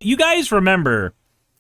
you guys remember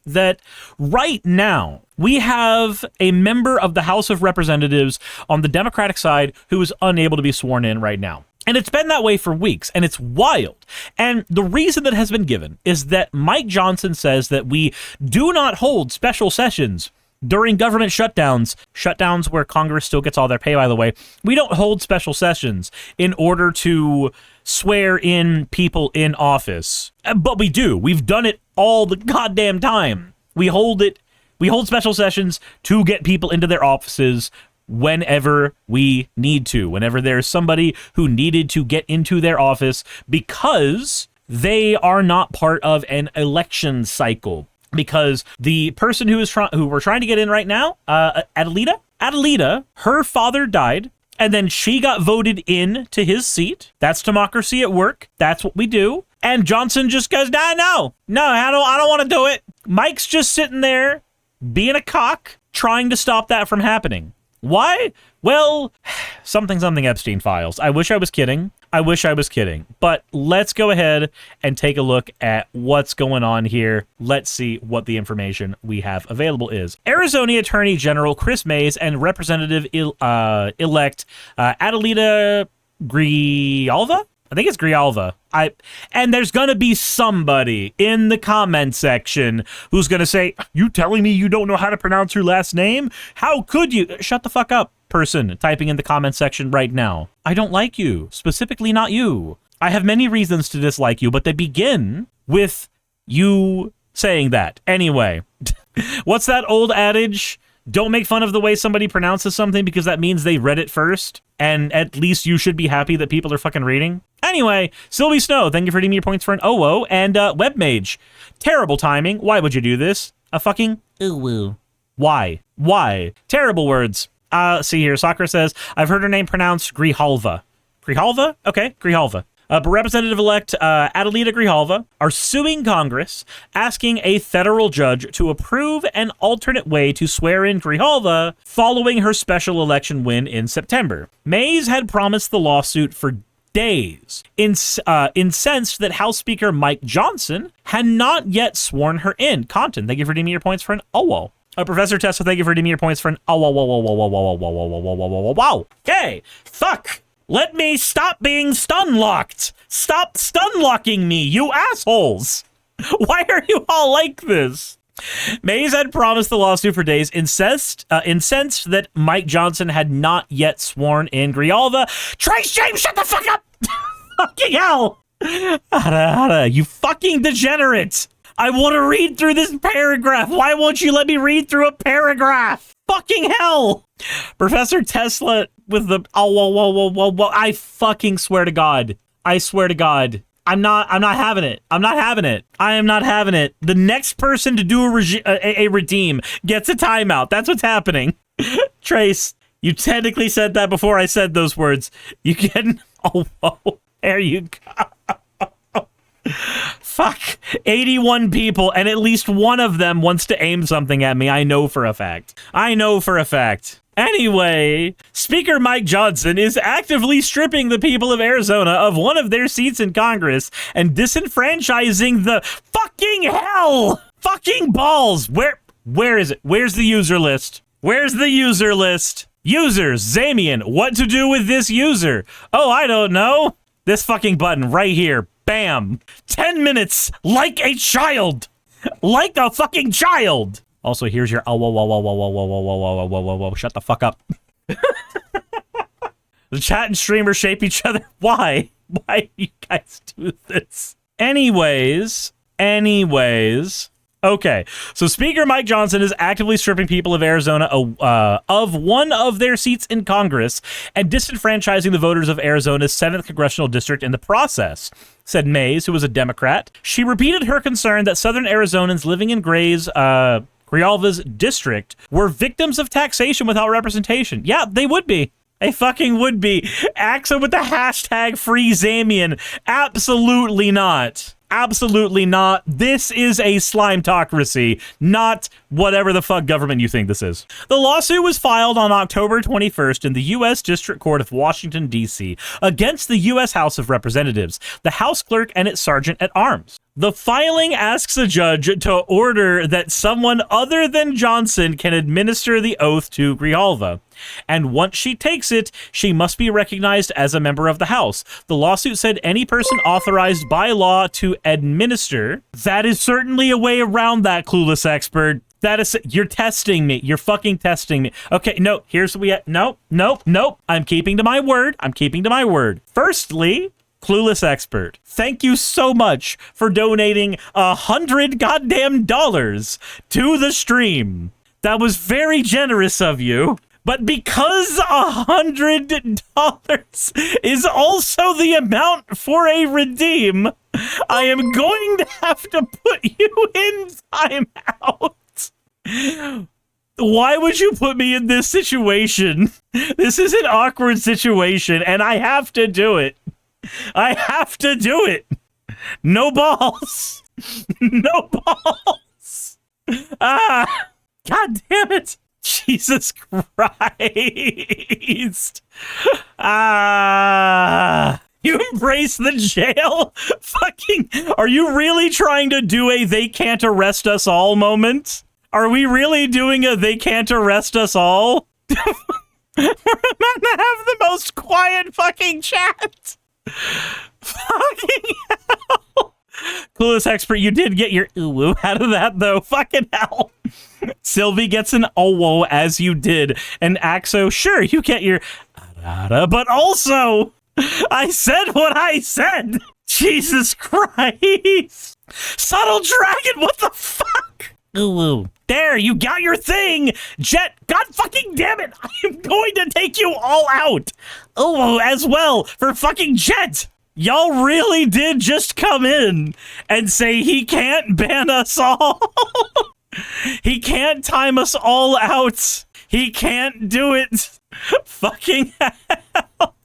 that right now we have a member of the House of Representatives on the Democratic side who is unable to be sworn in right now. And it's been that way for weeks, and it's wild. And the reason that has been given is that Mike Johnson says that we do not hold special sessions during government shutdowns where Congress still gets all their pay, by the way. We don't hold special sessions in order to swear in people in office. But we do. We've done it all the goddamn time. We hold special sessions to get people into their offices whenever we need to, whenever there's somebody who needed to get into their office because they are not part of an election cycle. Because the person who we're trying to get in right now, Adelita, her father died, and then she got voted in to his seat. That's democracy at work. That's what we do. And Johnson just goes, no, I don't want to do it. Mike's just sitting there being a cock, trying to stop that from happening. Why? Well, something Epstein files. I wish I was kidding. But let's go ahead and take a look at what's going on here. Let's see what the information we have available is. Arizona Attorney General Chris Mays and Representative elect Adelita Grijalva? I think it's Grijalva. And there's going to be somebody in the comment section who's going to say, you telling me you don't know how to pronounce your last name? How could you? Shut the fuck up, person typing in the comment section right now. I don't like you, specifically not you. I have many reasons to dislike you, but they begin with you saying that. Anyway, what's that old adage? Don't make fun of the way somebody pronounces something because that means they read it first. And at least you should be happy that people are fucking reading. Anyway, Sylvie Snow, thank you for redeeming your points for an OO. And Webmage, terrible timing. Why would you do this? A fucking ooh. Why? Terrible words. See here, Sakura says, I've heard her name pronounced Grijalva. Grijalva? Okay, Grijalva. But Representative-elect Adelita Grijalva are suing Congress, asking a federal judge to approve an alternate way to swear in Grijalva following her special election win in September. Mays had promised the lawsuit for days, incensed that House Speaker Mike Johnson had not yet sworn her in. Compton, thank you for redeeming your points for an OWO. Professor Tessa, thank you for redeeming your points for an wow. Okay, fuck. Let me stop being stun-locked. Stop stun-locking me, you assholes. Why are you all like this? Mays had promised the lawsuit for days, incensed that Mike Johnson had not yet sworn in Grijalva. Trace James, shut the fuck up! Fucking hell! You fucking degenerate! I want to read through this paragraph. Why won't you let me read through a paragraph? Fucking hell! Professor Tesla with the I fucking swear to God. I swear to God. I'm not having it. I am not having it. The next person to do a redeem gets a timeout. That's what's happening. Trace, you technically said that before I said those words. You can there you go. Fuck. 81 people, and at least one of them wants to aim something at me. I know for a fact. Anyway, Speaker Mike Johnson is actively stripping the people of Arizona of one of their seats in Congress and disenfranchising the fucking hell! Fucking balls! Where is it? Where's the user list? Users, Zamian, what to do with this user? Oh, I don't know. This fucking button right here. Bam! 10 minutes like a child! Like a fucking child! Also, here's your shut the fuck up. The chat and streamer shape each other. Why? Why do you guys do this? Anyways. Okay, so Speaker Mike Johnson is actively stripping people of Arizona of one of their seats in Congress and disenfranchising the voters of Arizona's 7th Congressional District in the process, said Mays, who was a Democrat. She repeated her concern that Southern Arizonans living in Grijalva's district were victims of taxation without representation. Yeah, they would be. They fucking would be. Axa with the hashtag free Zamian. Absolutely not. Absolutely not. This is a slimetocracy, not whatever the fuck government you think this is. The lawsuit was filed on October 21st in the U.S. District Court of Washington, D.C. against the U.S. House of Representatives, the House Clerk, and its Sergeant at Arms. The filing asks a judge to order that someone other than Johnson can administer the oath to Grijalva. And once she takes it, she must be recognized as a member of the House. The lawsuit said any person authorized by law to administer. That is certainly a way around that, clueless expert. That is, you're testing me. You're fucking testing me. Okay, no, here's what we have. Nope. I'm keeping to my word. Firstly, clueless expert, thank you so much for donating $100 goddamn to the stream. That was very generous of you. But because $100 is also the amount for a redeem, I am going to have to put you in timeout. Why would you put me in this situation? This is an awkward situation, and I have to do it. No balls. No balls. God damn it. Jesus Christ. You embrace the jail? Fucking, are you really trying to do a they can't arrest us all moment? Are we really doing a they can't arrest us all? We're about to have the most quiet fucking chat. Fucking hell. Clueless expert, you did get your ooh out of that though. Fucking hell. Sylvie gets an oh as you did. And Axo, sure, you get your but also, I said what I said. Jesus Christ. Subtle dragon, what the fuck? Ooh. There, you got your thing. Jet, god fucking damn it. I am going to take you all out. Oh, as well for fucking Jet. Y'all really did just come in and say he can't ban us all. He can't time us all out. He can't do it. Fucking hell.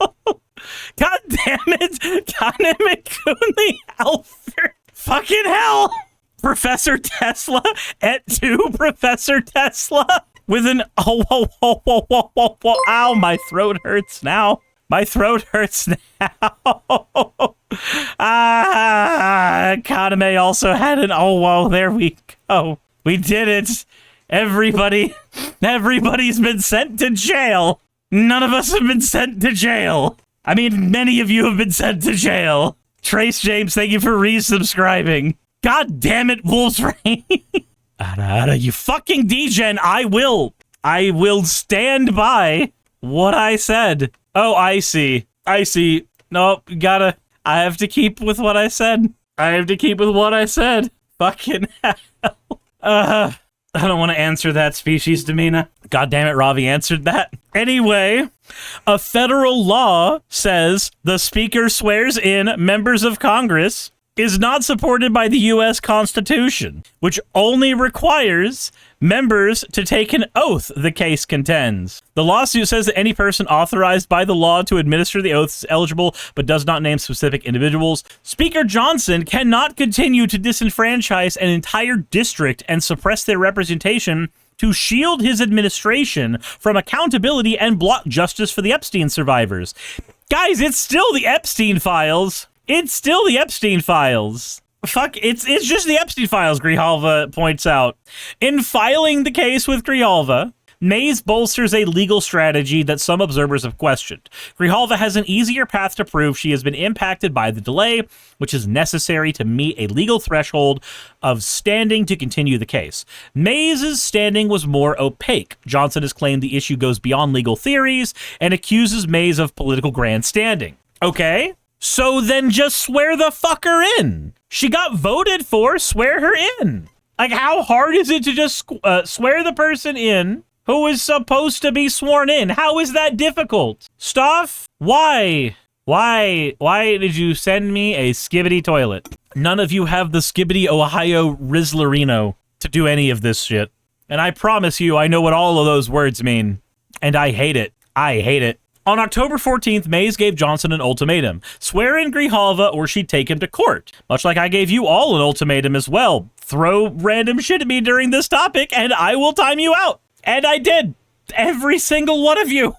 God damn it. Dynamic Cooney Alfred. Fucking hell. Professor Tesla at 2 Professor Tesla with an ow, my throat hurts now. My throat hurts now. Kaname also had an there we go. We did it. Everybody's been sent to jail. None of us have been sent to jail. I mean, many of you have been sent to jail. Trace James, thank you for resubscribing. God damn it, Wolves Rain. You fucking degen. I will stand by what I said. Oh, I see. Nope, I have to keep with what I said. Fucking hell. I don't want to answer that, Species Demina. God damn it, Ravi answered that. Anyway, a federal law says the speaker swears in members of Congress is not supported by the U.S. Constitution, which only requires members to take an oath, the case contends. The lawsuit says that any person authorized by the law to administer the oath is eligible, but does not name specific individuals. Speaker Johnson cannot continue to disenfranchise an entire district and suppress their representation to shield his administration from accountability and block justice for the Epstein survivors. Guys, it's still the Epstein files. Fuck, it's just the Epstein files, Grijalva points out. In filing the case with Grijalva, Mays bolsters a legal strategy that some observers have questioned. Grijalva has an easier path to prove she has been impacted by the delay, which is necessary to meet a legal threshold of standing to continue the case. Mays' standing was more opaque. Johnson has claimed the issue goes beyond legal theories and accuses Mays of political grandstanding. Okay? So then just swear the fucker in. She got voted for, swear her in. Like, how hard is it to just swear the person in who is supposed to be sworn in? How is that difficult? Stuff? Why? Why did you send me a skibbity toilet? None of you have the skibbity Ohio Rizzlerino to do any of this shit. And I promise you, I know what all of those words mean. And I hate it. On October 14th, Mays gave Johnson an ultimatum. Swear in Grijalva or she'd take him to court. Much like I gave you all an ultimatum as well. Throw random shit at me during this topic and I will time you out. And I did. Every single one of you.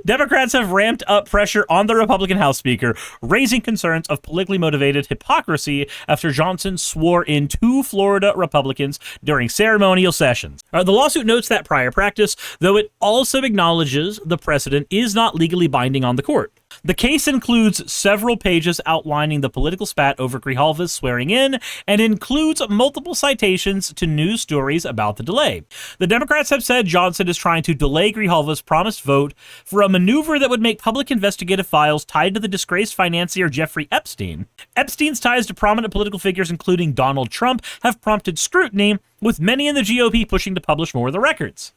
Democrats have ramped up pressure on the Republican House Speaker, raising concerns of politically motivated hypocrisy after Johnson swore in 2 Florida Republicans during ceremonial sessions. The lawsuit notes that prior practice, though it also acknowledges the precedent is not legally binding on the court. The case includes several pages outlining the political spat over Grijalva's swearing in and includes multiple citations to news stories about the delay. The Democrats have said Johnson is trying to delay Grijalva's promised vote for a maneuver that would make public investigative files tied to the disgraced financier Jeffrey Epstein. Epstein's ties to prominent political figures, including Donald Trump, have prompted scrutiny, with many in the GOP pushing to publish more of the records.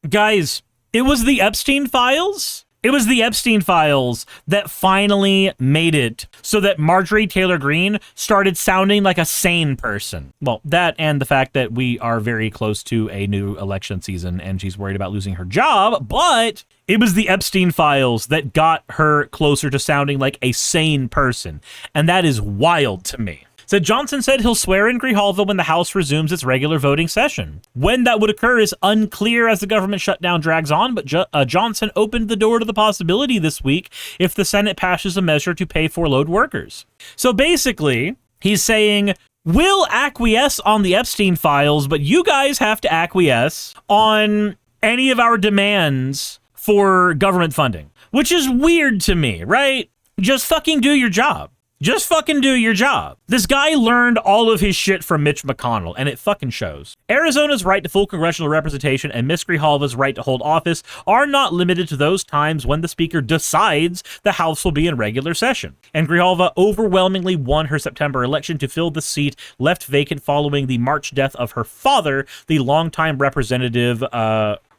Guys, it was the Epstein files? It was the Epstein files that finally made it so that Marjorie Taylor Greene started sounding like a sane person. Well, that and the fact that we are very close to a new election season and she's worried about losing her job, but it was the Epstein files that got her closer to sounding like a sane person. And that is wild to me. So Johnson said he'll swear in Grijalva when the House resumes its regular voting session. When that would occur is unclear as the government shutdown drags on, but Johnson opened the door to the possibility this week if the Senate passes a measure to pay furloughed workers. So basically, he's saying, we'll acquiesce on the Epstein files, but you guys have to acquiesce on any of our demands for government funding, which is weird to me, right? Just fucking do your job. Just fucking do your job. This guy learned all of his shit from Mitch McConnell, and it fucking shows. Arizona's right to full congressional representation and Miss Grijalva's right to hold office are not limited to those times when the speaker decides the House will be in regular session. And Grijalva overwhelmingly won her September election to fill the seat left vacant following the March death of her father, the longtime representative,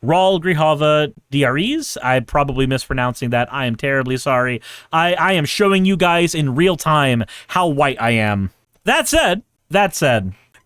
Raul Grijalva Diariz. I'm probably mispronouncing that. I am terribly sorry. I am showing you guys in real time how white I am. That said,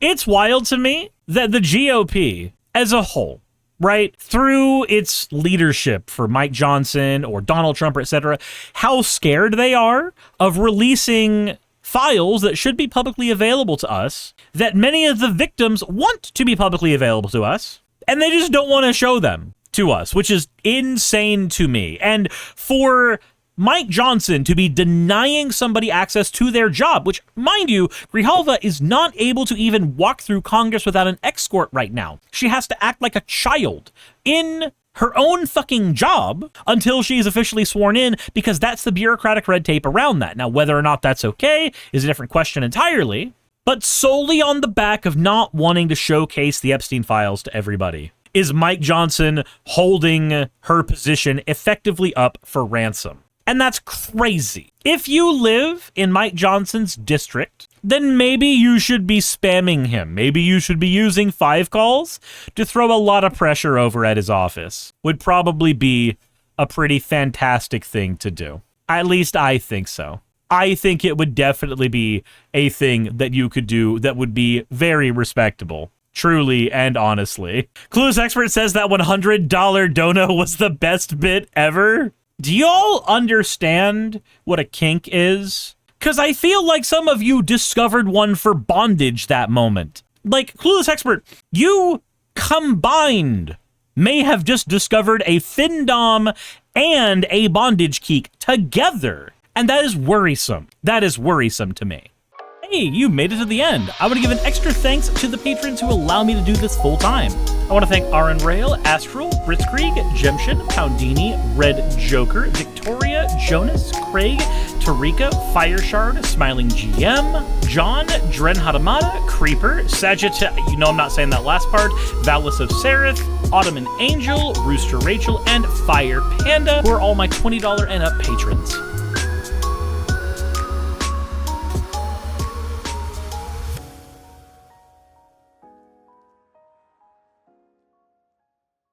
it's wild to me that the GOP as a whole, right, through its leadership for Mike Johnson or Donald Trump, etc., how scared they are of releasing files that should be publicly available to us, that many of the victims want to be publicly available to us, and they just don't want to show them to us, which is insane to me. And for Mike Johnson to be denying somebody access to their job, which, mind you, Grijalva is not able to even walk through Congress without an escort right now. She has to act like a child in her own fucking job until she's officially sworn in, because that's the bureaucratic red tape around that. Now, whether or not that's okay is a different question entirely, but solely on the back of not wanting to showcase the Epstein files to everybody is Mike Johnson holding her position effectively up for ransom. And that's crazy. If you live in Mike Johnson's district, then maybe you should be spamming him. Maybe you should be using 5 calls to throw a lot of pressure over at his office. Would probably be a pretty fantastic thing to do. At least I think so. I think it would definitely be a thing that you could do that would be very respectable, truly and honestly. Clueless Expert says that $100 dono was the best bit ever. Do y'all understand what a kink is? Because I feel like some of you discovered one for bondage that moment. Like, Clueless Expert, you combined may have just discovered a findom and a bondage kink together. And that is worrisome. That is worrisome to me. Hey, you made it to the end. I want to give an extra thanks to the patrons who allow me to do this full time. I want to thank Aaron Rail, Astral, Britzkrieg, Jemshin, Poundini, Red Joker, Victoria, Jonas, Craig, Tarika, Fireshard, Smiling GM, John, Dren Hadamada, Creeper, Sagittarius, you know I'm not saying that last part, Valis of Sereth, Ottoman Angel, Rooster Rachel, and Fire Panda, who are all my $20 and up patrons.